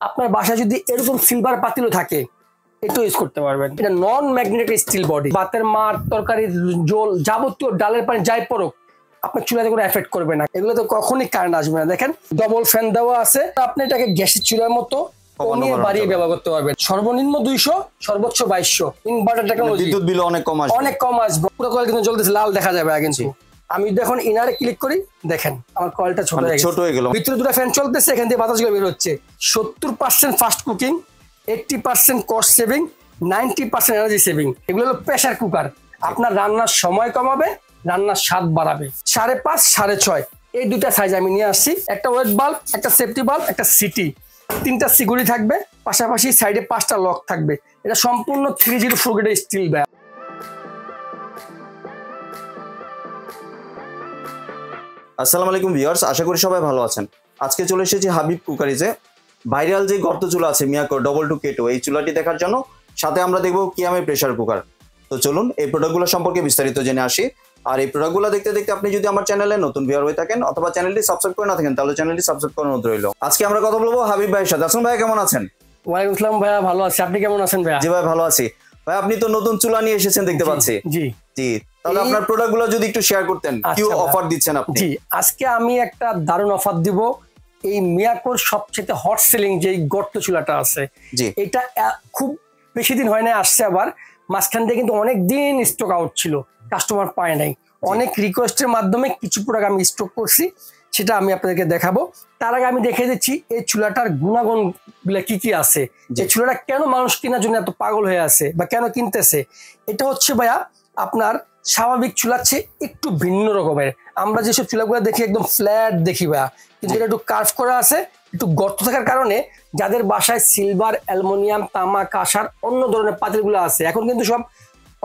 আপনার বাসায় যদি এরকম সিলভার পাতিলও থাকে এটা ইউজ করতে পারবেন। এটা নন ম্যাগনেটিক স্টিল বডি, ভাতের মার তরকারি জল যাবতীয় ডালের পানি যাই পড়ুক আপনার চুলাতে কোনো এফেক্ট করবে না। এগুলো তো কখনই কারেন্ট আসবে না। দেখেন ডবল ফ্যান দেওয়া আছে, আপনি এটাকে গ্যাসের চুলার মতো কমিয়ে বাড়িয়ে ব্যবহার করতে পারবেন। সর্বনিম্ন 200, সর্বোচ্চ 2200। ইনভার্টার টেকনোলজি, বিদ্যুৎ বিল অনেক কম আসবে। পুরো কয়েল কিন্তু জ্বলতেছে, লাল দেখা যাবে কিন্তু। আমি যখন ইনারে ক্লিক করি দেখেন আমার কয়েলটা ছোট হয়ে গেল। ভিতরে দুটো ফ্যান চলতেছে, এখান থেকে বাতাসগুলো বের হচ্ছে। 70% fast cooking, 80% cost saving, 90% energy saving. এগুলো হলো প্রেসার কুকার। আপনার রান্নার সময় কমাবে, রান্নার স্বাদ বাড়াবে। 5.5, 6.5 এই দুটা সাইজ আমি নিয়ে আসছি। একটা ওয়েট বাল্ব, একটা সেফটি বাল্ব, একটা সিটি, 3টা সিকিউরিটি থাকবে, পাশাপাশি সাইডে 5টা লক থাকবে। এটা সম্পূর্ণ 304 গ্রেডের স্টিল ব্যাগ। আসসালামু আলাইকুম ভিউয়ার্স, আশা করি সবাই ভালো আছেন। আজকে চলে এসেছি হাবিব কুকারিজে। ভাইরাল যে গর্ত চুলা আছে মিয়াকো 22K2, এই চুলাটি দেখার জন্য। সাথে আমরা দেখবো কিয়ামের প্রেসার কুকার। তো চলুন এই প্রোডাক্টগুলো সম্পর্কে বিস্তারিত জেনে আসি। আর এই প্রোডাক্টগুলো দেখতে দেখতে আপনি যদি আমার চ্যানেলে নতুন ভিউয়ার হয়ে থাকেন অথবা চ্যানেলটি সাবস্ক্রাইব করে না থাকেন তাহলে চ্যানেলটি সাবস্ক্রাইব করার অনুরোধ রইল। আজকে আমরা কথা বলবো হাবিব ভাইয়ের সাথে। আসুন ভাই, কেমন আছেন? ওয়ালাইকুম আসসালাম ভাইয়া, ভালো আছি। আপনি কেমন আছেন ভাইয়া? জি ভাই, ভালো আছি। ভাই আপনি তো নতুন চুলা নিয়ে এসেছেন দেখতে পাচ্ছি। জি জি, তাহলে আপনার প্রোডাক্টগুলো যদি একটু শেয়ার করতেন, কি অফার দিচ্ছেন আপনি? জি, আজকে আমি একটা দারুণ অফার দিব। এই মিয়াকোর সবচেয়ে হট সেলিং যে গর্ত চুলাটা আছে, এটা খুব বেশি দিন হয় না আসছে। আবার মাঝখান দিয়ে কিন্তু অনেক দিন স্টক আউট ছিল, কাস্টমার পায় নাই। অনেক রিকোয়েস্টের মাধ্যমে কিছু প্রোডাক্ট আমি স্টক করছি, সেটা আমি আপনাদেরকে দেখাবো। তার আগে আমি দেখে দিচ্ছি এই চুলাটার গুণাগুণ গুলা কি কি আছে, এই চুলাটা কেন মানুষ কেনার জন্য এত পাগল হয়ে আছে বা কেন কিনতেছে। এটা হচ্ছে ভাইয়া আপনার স্বাভাবিক চুলার চেয়ে একটু ভিন্ন রকমের। আমরা যেসব চুলাগুলো দেখি একদম ফ্ল্যাট দেখি ভাইয়া, কিন্তু এটা একটু কার্ভ করা আছে, একটু গর্ত থাকার কারণে যাদের বাসায় সিলভার, অ্যালুমিনিয়াম, তামা, কাঁসার অন্য ধরনের পাতিলগুলো আছে, এখন কিন্তু সব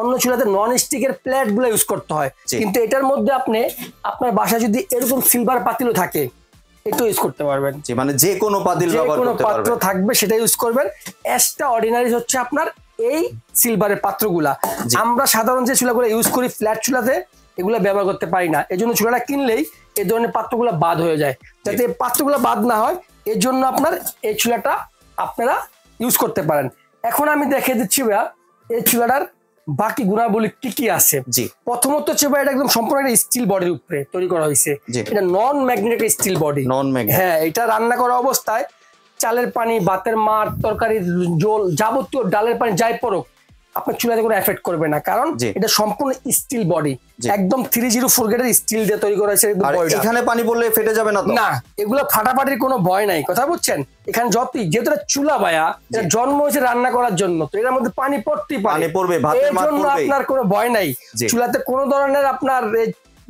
অন্য চুলাতে নন স্টিকের প্লেট গুলো ইউজ করতে হয়। কিন্তু এটার মধ্যে আপনি আপনার বাসায় যদি এরকম সিলভার পাতিলও থাকে এটা ইউজ করতে পারবেন। মানে যে কোনো পাতিল ব্যবহার করতে পারবেন, পাত্র থাকবে সেটা ইউজ করবেন। এক্সট্রা অর্ডিনারি হচ্ছে আপনার এই সিলভারের পাত্রগুলা। আমরা সাধারণ যে চুলাগুলো ইউজ করি ফ্ল্যাট চুলাতে, এগুলো ব্যবহার করতে পারি না। এই জন্য চুলাটা কিনলেই এই ধরনের পাত্রগুলো বাদ হয়ে যায়। যাতে এই পাত্রগুলো বাদ না হয় এর জন্য আপনার এই চুলাটা আপনারা ইউজ করতে পারেন। এখন আমি দেখিয়ে দিচ্ছি ভাইয়া এই চুলাটার বাকি গুণাবলী কি কি আছে। প্রথমত হচ্ছে ভাই এটা একদম সম্পূর্ণ একটা স্টিল বডির উপরে তৈরি করা হয়েছে। এটা নন ম্যাগনেটিক স্টিল বডি। হ্যাঁ, এটা রান্না করা অবস্থায় চালের পানি, ভাতের মার তরকারি জল যাবতীয় ডালের পানি যাই পড়ুক আপনার চুলাতে কোনো এফেক্ট করবে না, কারণ এটা সম্পূর্ণ স্টিল বডি, একদম 304 গ্রেডের স্টিল দিয়ে তৈরি করা হয়েছে। এখানে পানি পড়লে ফেটে যাবে না তো? না, এগুলো ফাটাফাটির কোনো ভয় নাই। কথা বুঝছেন? এখানে যতই যেহেতু চুলা ভাইয়া, এটা জন্ম হয়েছে রান্না করার জন্য, তো এর মধ্যে পানি পড়তেই পারে, এর জন্য আপনার কোনো ভয় নাই। চুলাতে কোনো ধরনের আপনার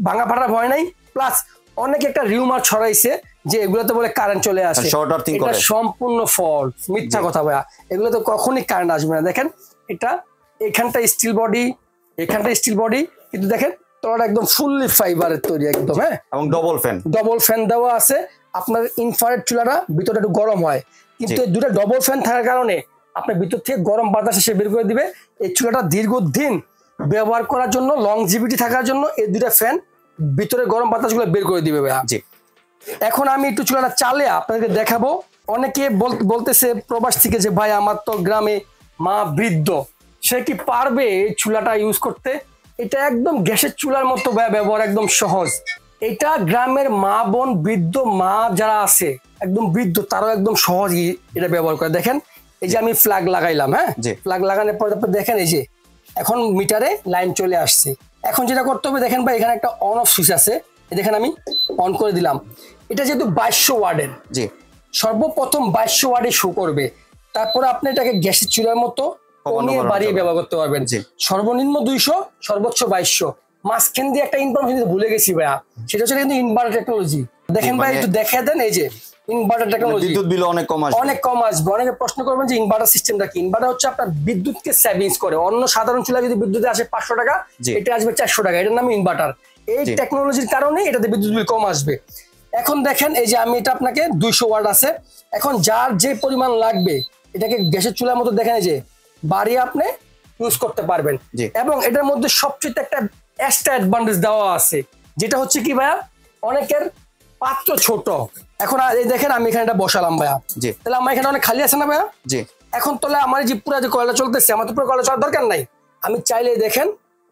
ভাঙা ফাটার ভয় নাই। প্লাস অনেকে একটা রিউমার ছড়াইছে যে এগুলোতে বলে কারেন্ট চলে আসে, এটা সম্পূর্ণ ফলস, মিথ্যা কথা ভাইয়া। এগুলো তো কখনই কারেন্ট আসবে না। দেখেন এটা এখানটা স্টিল বডি, এখানটা স্টিল বডি, কিন্তু দেখেন তোরা একদম ফুললি ফাইবারের তৈরি একদম। হ্যাঁ, এবং ডবল ফ্যান দেওয়া আছে। আপনার ইনফ্রারেড চুলাটা ভিতরটা একটু গরম হয়, কিন্তু এই দুটো ডবল ফ্যান থাকার কারণে আপনার ভিতর থেকে গরম বাতাস এসে বের করে দিবে। এই চুলাটা দীর্ঘদিন ব্যবহার করার জন্য, লংজিভিটি থাকার জন্য এই দুটা ফ্যান ভিতরে গরম বাতাসগুলো বের করে দিবে ভাইয়া। এখন আমি একটু চুলাটা চালে আপনাদেরকে দেখাবো। অনেকে বলতেছে প্রবাস থেকে যে ভাই আমার তো গ্রামে মা বৃদ্ধ, সে কি পারবে এই চুলাটা ইউজ করতে? এটা একদম গ্যাসের চুলার মতো ব্যবহার, একদম সহজ। এটা গ্রামের মা বোন, বৃদ্ধ মা যারা আছে একদম বৃদ্ধ, তারাও একদম সহজ এটা ব্যবহার করে। দেখেন এই যে আমি ফ্ল্যাগ লাগাইলাম, হ্যাঁ, ফ্ল্যাগ লাগানোর পর তারপর দেখেন এই যে এখন মিটারে লাইন চলে আসছে। এখন যেটা করতে হবে দেখেন ভাই, এখানে একটা অন অফ সুইচ আছে, দেখেন আমি অন করে দিলাম। এটা যেহেতু 2200 ওয়াটের, সর্বপ্রথম 2200 ওয়াটে শো করবে। তারপরে আপনি এটাকে গ্যাসের চুলার মতো কমিয়ে বাড়িয়ে ব্যবহার করতে পারবেন। সর্বনিম্ন 200, সর্বোচ্চ 2200। মাঝখান দিয়ে একটা ইনফরমেশন ভুলে গেছি ভাইয়া, সেটা হচ্ছে কিন্তু ইনভার্টার টেকনোলজি। দেখেন ভাই একটু দেখে দেন, এই যে ইনভার্টার টেকনোলজি, বিদ্যুৎ বিল অনেক কম আসবে। অনেকে প্রশ্ন করবেন যে ইনভার্টার সিস্টেমটা কি। ইনভার্টার হচ্ছে আপনার বিদ্যুৎকে সেভিংস করে। অন্য সাধারণ চুলা যদি বিদ্যুতে আসে 500 টাকা, এটা আসবে 400 টাকা। এটার নাম ইনভার্টার। এই টেকনোলজির কারণে এটাতে বিদ্যুৎ বিল কম আসবে। এখন দেখেন এই যে আমি এটা আপনাকে 200 ওয়াট আছে। এখন যার যে পরিমাণ লাগবে এটাকে গ্যাসের চুলার মতো দেখেন এই যে বাড়িয়ে আপনি ইউজ করতে পারবেন। এবং এটার মধ্যে সবচেয়ে একটা এক্সট্রা অ্যাডভান্টেজ দেওয়া আছে, যেটা হচ্ছে কি ভাইয়া, অনেকের পাত্র ছোট। এখন এই দেখেন আমি এখানে এটা বসালাম ভাইয়া, জি তাহলে আমার এখানে অনেক খালি আছে না ভাইয়া? জি। এখন তাহলে আমার যে পুরো যে কয়লা চলতেছে, আমার তো পুরো কয়লা চলার দরকার নাই। আমি চাইলে দেখেন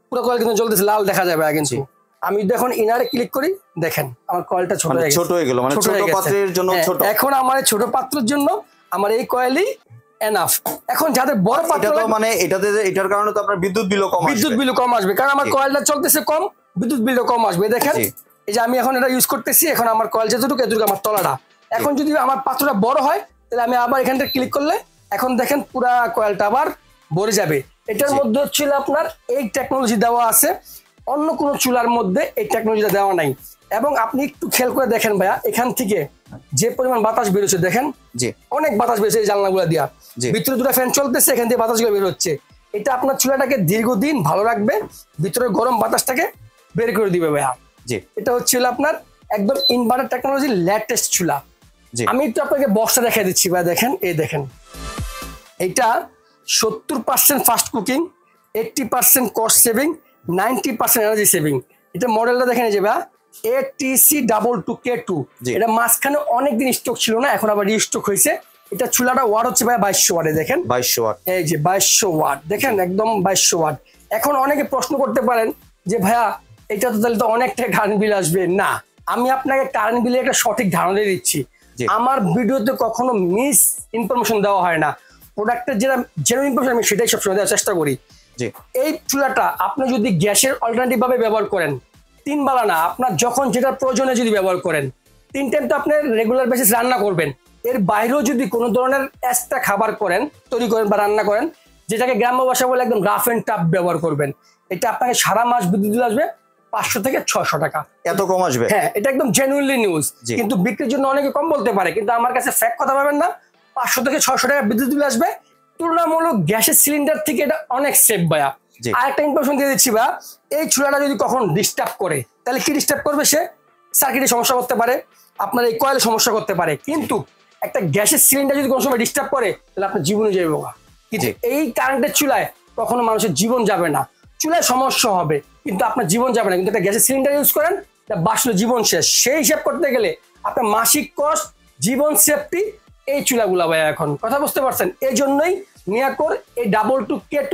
পুরো কয়লা কিন্তু চলতেছে, লাল দেখা যাবে কিন্তু আমি যখন ইনারে ক্লিক করি দেখেন আমার কয়েলটা ছোট হয়ে গেল, মানে ছোট পাত্রের জন্য ছোট। এখন আমার ছোট পাত্রের জন্য আমার এই কয়েলই এনাফ। এখন যাদের বড় পাত্র মানে এটার কারণে তো আপনার বিদ্যুৎ বিলও কম আসবে, কারণ আমার কয়েলটা চলতেছে কম, বিদ্যুৎ বিলও কম আসবে। দেখেন এই যে আমি এখন এটা ইউজ করতেছি, এখন আমার কয়েল যেটুকু এতটুকু আমার তলাটা। এখন যদি আমার পাত্রটা বড় হয় তাহলে আমি আবার এখানটা ক্লিক করলে এখন দেখেন পুরা কয়েলটা আবার ভরে যাবে। এটার মধ্যে হচ্ছিল আপনার এই টেকনোলজি দেওয়া আছে, অন্য কোনো চুলার মধ্যে এই টেকনোলজিটা দেওয়া নাই। এবং আপনি একটু খেয়াল করে দেখেন ভাইয়া, এখান থেকে যে পরিমাণ বাতাস বেরোচ্ছে দেখেন, অনেক বাতাস বেরোচ্ছে এই জানলাগুলো দিয়া, ভিতরে দুটো ফ্যান চলতেছে, এখান থেকে বাতাসগুলো বের হচ্ছে। এটা আপনার চুলাটাকে দীর্ঘদিন ভালো রাখবে, ভিতরে গরম বাতাসটাকে বের করে দিবে ভাইয়া। এটা হচ্ছিল আপনার একদম ইনভার্টার টেকনোলজি লেটেস্ট চুলা। আমি একটু আপনাকে বক্সটা দেখাই দিচ্ছি ভাই, দেখেন এই দেখেন, এটা 70% fast cooking, 80% cost saving, 90% energy saving. এটা মডেলটা দেখেন এই যে ভাই ATC22K2। এটা মাঝখানে অনেকদিন স্টক ছিল না, এখন আবার রিস্টক হয়েছে। এটা চুলাটা ওয়াট হচ্ছে ভাই 2200 ওয়াটে, দেখেন 2200 ওয়াট, এই যে 2200 ওয়াট দেখেন, একদম 2200 ওয়াট। এখন অনেকে প্রশ্ন করতে পারেন যে ভাইয়া এটা তো তাহলে তো অনেকটা কারেন্ট বিল আসবে। না, আমি আপনাকে কারেন্ট বিলের একটা সঠিক ধারণা দিচ্ছি। আমার ভিডিওতে কখনো মিস ইনফরমেশন দেওয়া হয় না, প্রোডাক্টের যেটা জেনুইন ইনফরমেশন আমি সেটাই সবসময় দেওয়ার চেষ্টা করি। এই চুলাটা আপনি যদি গ্যাসের অল্টারনেটিভ ভাবে ব্যবহার করেন, 3 বেলা না, আপনার যখন যেটা প্রয়োজনে যদি ব্যবহার করেন, 3 টাইম তো আপনি রেগুলার বেসিস রান্না করবেন, এর বাইরেও যদি কোনো ধরনের এক্সট্রা খাবার করেন, তৈরি করেন বা রান্না করেন, যেটাকে গ্রাম্য ভাষা বলে একদম রাফ এন্ড টাফ ব্যবহার করবেন, এটা আপনাকে সারা মাস বিদ্যুৎ বিল আসবে 500 থেকে 600 টাকা। এত কম আসবে? হ্যাঁ, এটা একদম জেনুইনলি নিউজ। কিন্তু বিক্রির জন্য অনেকে কম বলতে পারে, কিন্তু আমার কাছে ফ্যাক্ট কথা পাবেন না, 500 থেকে 600 টাকা বিদ্যুৎ বিল আসবে। তুলনামূলক গ্যাসের সিলিন্ডার থেকে এটা অনেক সেফ ভাইয়া। আরেকটা ইনফরমেশন দিয়ে দিচ্ছি ভাইয়া, এই চুলাটা যদি কখন ডিস্টার্ব করে, তাহলে কি ডিস্টার্ব করবে? সে সার্কিটে সমস্যা করতে পারে, আপনার এই কয়েলে সমস্যা করতে পারে। কিন্তু একটা গ্যাসের সিলিন্ডার যদি কোনো সময় ডিস্টার্ব করে, তাহলে আপনার জীবনে যাবে না। কিন্তু এই কারেন্টের চুলায় কখনো মানুষের জীবন যাবে না। চুলায় সমস্যা হবে কিন্তু আপনার জীবন যাবে না। কিন্তু একটা গ্যাসের সিলিন্ডার ইউজ করেন, বাসলো জীবন শেষ। সেই হিসাব করতে গেলে আপনার মাসিক কস্ট, জীবন সেফটি, এই চুলাগুলা ভাইয়া এখন কথা বুঝতে পারছেন। এই জন্যই মিয়াকোর এই 22K2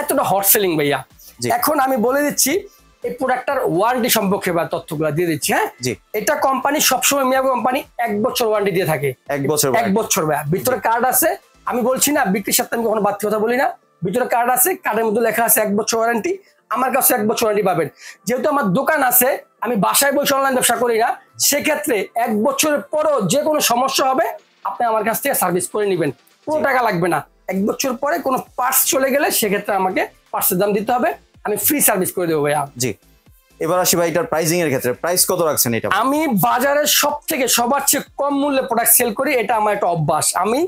এতটা হট সেলিং ভাইয়া। এখন আমি বলে দিচ্ছি এই প্রোডাক্টটার ওয়ারেন্টি সম্পর্কে বা তথ্যগুলো দিয়ে দিচ্ছি। হ্যাঁ, এটা কোম্পানি সবসময় মিয়াকো কোম্পানি 1 বছর ওয়ারেন্টি দিয়ে থাকে। 1 বছর ভাইয়া। ভিতরে কার্ড আছে, আমি বলছি না বিক্রির সাথে আমি কখনো বাড়তি কথা বলি না। ভিতরে কার্ড আছে, কার্ডের মধ্যে লেখা আছে 1 বছর ওয়ারেন্টি। আমার কাছে 1 বছর ওয়ারেন্টি পাবেন। যেহেতু আমার দোকান আছে, আমি বাসায় বসে অনলাইন ব্যবসা করি না, সেক্ষেত্রে 1 বছরের পরও যে কোনো সমস্যা হবে আপনি আমার কাছ থেকে সার্ভিস করে নেবেন, কোনো টাকা লাগবে না। 1 বছর পরে কোনো পার্টস চলে গেলে সেক্ষেত্রে আমাকে পার্টসের দাম দিতে হবে, আমি ফ্রি সার্ভিস করে দেবো ভাইয়া। জি, এবার আসি ভাই এটার প্রাইসিং এর ক্ষেত্রে, প্রাইস কত রাখছেন এটা? আমি বাজারে সবার চেয়ে কম মূল্যে প্রোডাক্ট সেল করি, এটা আমার একটা অভ্যাস। আমি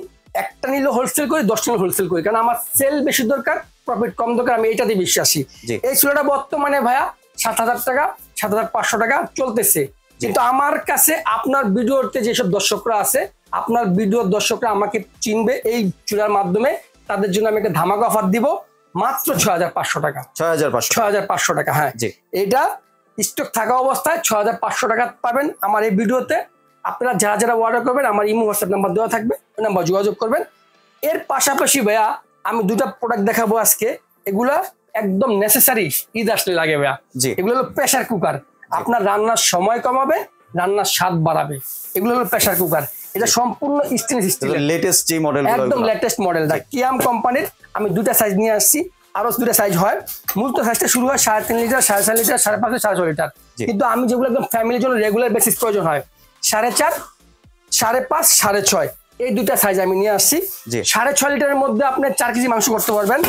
একটা নিলে হোলসেল করি, 10টা নিলে হোলসেল করি, কারণ আমার সেল বেশি দরকার, প্রফিট কম দরকার, আমি এটাতে বিশ্বাসী। এই চুলাটা বর্তমানে ভাইয়া 7,000 টাকা, 7,500 টাকা চলতেছে। কিন্তু আমার কাছে আপনার ভিডিওতে যেসব দর্শকরা আছে, আপনার ভিডিওর দর্শকরা আমাকে চিনবে এই চুলার মাধ্যমে, তাদের জন্য আমি একটা ধামাকা অফার দিব, মাত্র 6,500 টাকা। 6,500 টাকা। হ্যাঁ, এটা স্টক থাকা অবস্থায় 6,500 টাকা পাবেন আমার এই ভিডিওতে। আপনারা যারা যারা অর্ডার করবেন, আমার ইমো হোয়াটসঅ্যাপ নাম্বার দেওয়া থাকবে, ওই নাম্বার যোগাযোগ করবেন। এর পাশাপাশি ভাইয়া আমি 2টা প্রোডাক্ট দেখাবো আজকে, এগুলা একদম নেসেসারি, ঈদ আসলে লাগে ভাইয়া। এগুলো হলো প্রেসার কুকার, আপনার রান্নার সময় কমাবে, রান্নার স্বাদ বাড়াবে। এগুলো হলো প্রেসার কুকার, এটা সম্পূর্ণ স্টেনলেস স্টিলের লেটেস্ট যে মডেল, একদম লেটেস্ট মডেলটা কিয়াম কোম্পানির। আমি 2টা সাইজ নিয়ে আসছি, আরো 2টা সাইজ হয়। মূলত সাইজটা শুরু হয় 3.5 লিটার, 4.5 লিটার, 5.5, 6.5 লিটার। কিন্তু আমি যেগুলো একদম ফ্যামিলির জন্য রেগুলার বেসিস প্রয়োজন হয়, 4.5, 5.5, 6.5, এই 2টা সাইজ আমি নিয়ে আসছি। 6.5 লিটারের মধ্যে আপনি 4 কেজি মাংস করতে পারবেন,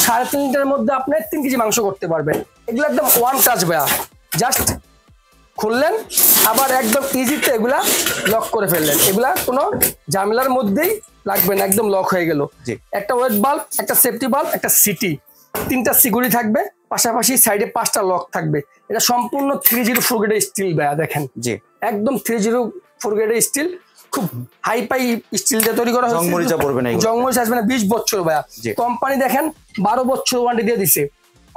3.5 লিটারের মধ্যে আপনি 3 কেজি মাংস করতে পারবেন। এগুলো একদম ওয়ান টাচ ভাইয়া, জাস্ট খুললেন, আবার একদম ইজিতে এগুলা লক করে ফেললেন। এগুলা কোনো ঝামেলার মধ্যেই লাগবে না, একদম লক হয়ে গেল। একটা ওয়েট বাল্ব, একটা সেফটি বাল্ব, একটা সিটি, 3টা সিকিউরিটি থাকবে, পাশাপাশি সাইডে 5টা লক থাকবে। এটা সম্পূর্ণ 304 গ্রেডের স্টিল ভাইয়া, দেখেন একদম 304 গ্রেডের স্টিল, খুব হাই পাই স্টিল দিয়ে তৈরি করা হয়েছে। জংমরিচ আসবে না, 20 বছর ভাইয়া। কোম্পানি দেখেন 12 বছর ওয়ারেন্টি দিয়ে দিছে।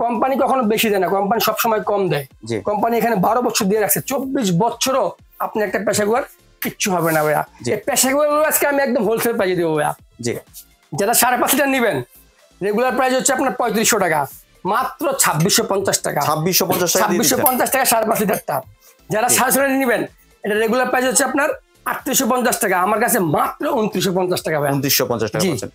কোম্পানি কখনো বেশি দেয় না, কোম্পানি সবসময় কম দেয়। কোম্পানি এখানে 12 বছর দিয়ে রাখছে, 24 বছরও আপনি একটা প্রেসার কুকার কিচ্ছু হবে না ভাইয়া। এই প্রেসার কুকার আজকে আমি একদম হোলসেল প্রাইসে দেবো ভাইয়া। জি, যারা 5.5 লিটার নেবেন রেগুলার প্রাইস হচ্ছে আপনার 3500 টাকা, মাত্র 2650 টাকা। 2650 টাকা 5.5 লিটারটা। যারা 6.5 লিটার নেবেন এটা রেগুলার প্রাইস হচ্ছে আপনার 3850 টাকা, আমার কাছে মাত্র 2950 টাকা ভাই। 2950 টাকা বলছেন।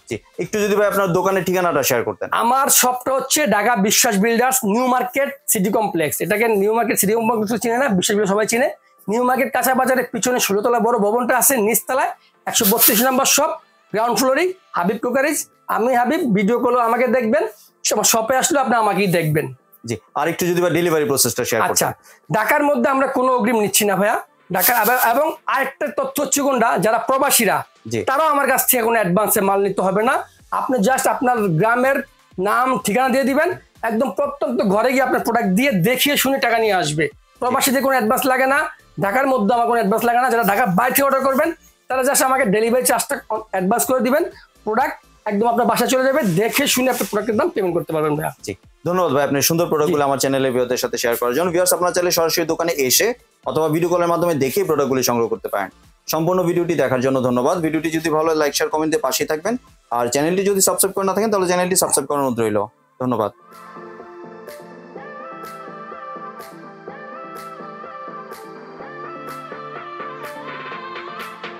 জি, একটু যদি ভাই আপনার দোকানের ঠিকানাটা শেয়ার করতেন। আমার শপটা হচ্ছে ঢাকা বিশ্বাস builders, new market city complex. এটাকে নিউ মার্কেট সিটি কমপ্লেক্স চিনে না, বিশ্বাস বিল্ডার্স সবাই চিনে। নিউ মার্কেট কাঁচা বাজারের পিছনে 16 তলা বড় ভবনটা আছে, নিচতলায় 132 নম্বর শপ, গ্রাউন্ড ফ্লোরেই হাবিব কুকারিজ। আমি হাবিব, ভিডিও কল আমাকে দেখবেন, শপে আসলে আপনি আমাকেই দেখবেন। জি, আর একটু যদি ভাই ডেলিভারি প্রসেসটা শেয়ার করতেন। আচ্ছা, ঢাকার মধ্যে আমরা কোনো অগ্রিম নিচ্ছি না ভাইয়া। ঢাকা এবং আরেকটা তথ্য হচ্ছে কোনটা, যারা প্রবাসীরা তারাও আমার কাছ থেকে কোনো অ্যাডভান্সে মাল নিতে হবে না। আপনি জাস্ট আপনার গ্রামের নাম ঠিকানা দিয়ে দিবেন, একদম প্রত্যন্ত ঘরে গিয়ে আপনার প্রোডাক্ট দিয়ে দেখিয়ে শুনে টাকা নিয়ে আসবে। প্রবাসীদের কোনো অ্যাডভান্স লাগে না, ঢাকার মধ্যে আমার কোনো অ্যাডভান্স লাগে না। যারা ঢাকার বাইরে থেকে অর্ডার করবেন তারা জাস্ট আমাকে ডেলিভারি চার্জটা অ্যাডভান্স করে দিবেন, প্রোডাক্ট একদম আপনার বাসায় চলে যাবে, দেখে শুনে আপনি প্রোডাক্টের দাম পেমেন্ট করতে পারবেন ভাইয়া। জি, ধন্যবাদ ভাই, আপনি সুন্দর প্রোডাক্টগুলো আমার চ্যানেলে ভিউয়ারদের সাথে শেয়ার করার জন্য। ভিউয়ার্স, আপনারা চাইলে সরাসরি দোকানে এসে অথবা ভিডিও কলের মাধ্যমে দেখে প্রোডাক্টগুলি সংগ্রহ করতে পারেন। সম্পূর্ণ ভিডিওটি দেখার জন্য ধন্যবাদ। ভিডিওটি যদি ভালো লাগে লাইক শেয়ার কমেন্ট দিয়ে পাশে থাকবেন, আর চ্যানেলটি যদি সাবস্ক্রাইব করে না থাকেন তাহলে চ্যানেলটি সাবস্ক্রাইব করার অনুরোধ রইল। ধন্যবাদ।